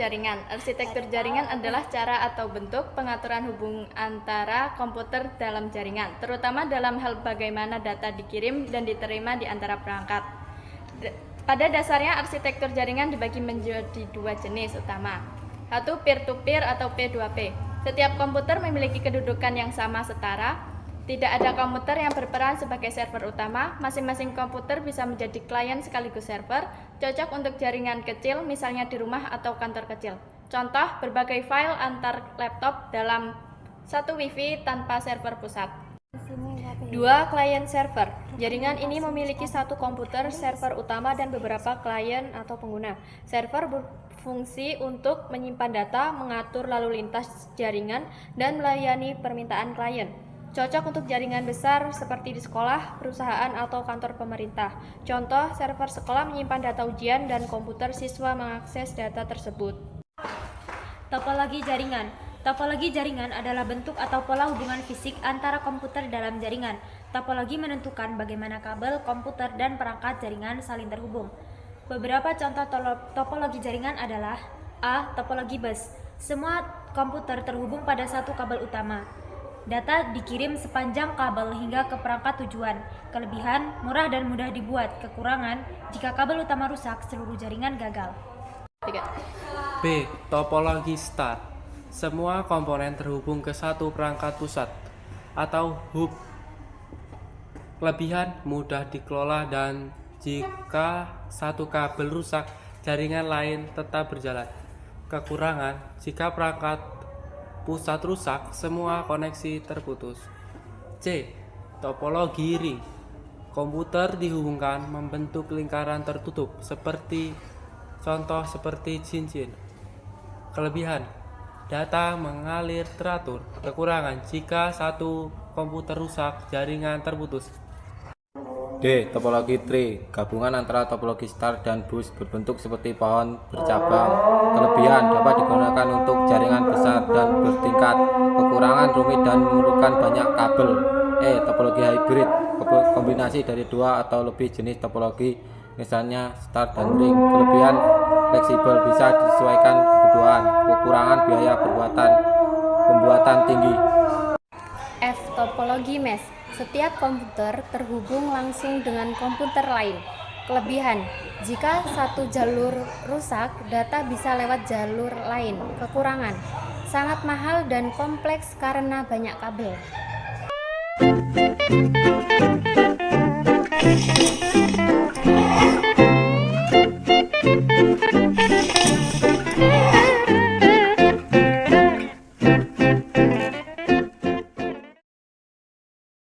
jaringan. Arsitektur jaringan adalah cara atau bentuk pengaturan hubungan antara komputer dalam jaringan, terutama dalam hal bagaimana data dikirim dan diterima di antara perangkat. Pada dasarnya, arsitektur jaringan dibagi menjadi dua jenis utama. Satu, peer-to-peer atau P2P. Setiap komputer memiliki kedudukan yang sama setara. Tidak ada komputer yang berperan sebagai server utama. Masing-masing komputer bisa menjadi klien sekaligus server, cocok untuk jaringan kecil, misalnya di rumah atau kantor kecil. Contoh, berbagai file antar laptop dalam satu WiFi tanpa server pusat. Dua, klien server. Jaringan ini memiliki satu komputer server utama dan beberapa klien atau pengguna. Server berfungsi untuk menyimpan data, mengatur lalu lintas jaringan, dan melayani permintaan klien. Cocok untuk jaringan besar seperti di sekolah, perusahaan, atau kantor pemerintah. Contoh, server sekolah menyimpan data ujian dan komputer siswa mengakses data tersebut. Topologi jaringan. Topologi jaringan adalah bentuk atau pola hubungan fisik antara komputer dalam jaringan. Topologi menentukan bagaimana kabel, komputer, dan perangkat jaringan saling terhubung. Beberapa contoh topologi jaringan adalah: A. Topologi bus. Semua komputer terhubung pada satu kabel utama. Data dikirim sepanjang kabel hingga ke perangkat tujuan. Kelebihan, murah dan mudah dibuat. Kekurangan, jika kabel utama rusak, seluruh jaringan gagal. B. Topologi star. Semua komponen terhubung ke satu perangkat pusat atau hub. Kelebihan, mudah dikelola dan jika satu kabel rusak, jaringan lain tetap berjalan. Kekurangan, jika perangkat pusat rusak, semua koneksi terputus. C. Topologi ring. Komputer dihubungkan membentuk lingkaran tertutup seperti cincin. Kelebihan, data mengalir teratur. Kekurangan, jika satu komputer rusak, jaringan terputus. D. Topologi tree. Gabungan antara topologi star dan bus berbentuk seperti pohon bercabang. Kelebihan, dapat digunakan untuk jaringan besar dan bertingkat. Kekurangan, rumit dan memerlukan banyak kabel. E. Topologi hybrid. Kombinasi dari dua atau lebih jenis topologi, misalnya star dan ring. Kelebihan, fleksibel, bisa disesuaikan kebutuhan. Kekurangan, biaya pembuatan tinggi. F. Topologi mesh. Setiap komputer terhubung langsung dengan komputer lain. Kelebihan, jika satu jalur rusak, data bisa lewat jalur lain. Kekurangan, sangat mahal dan kompleks karena banyak kabel.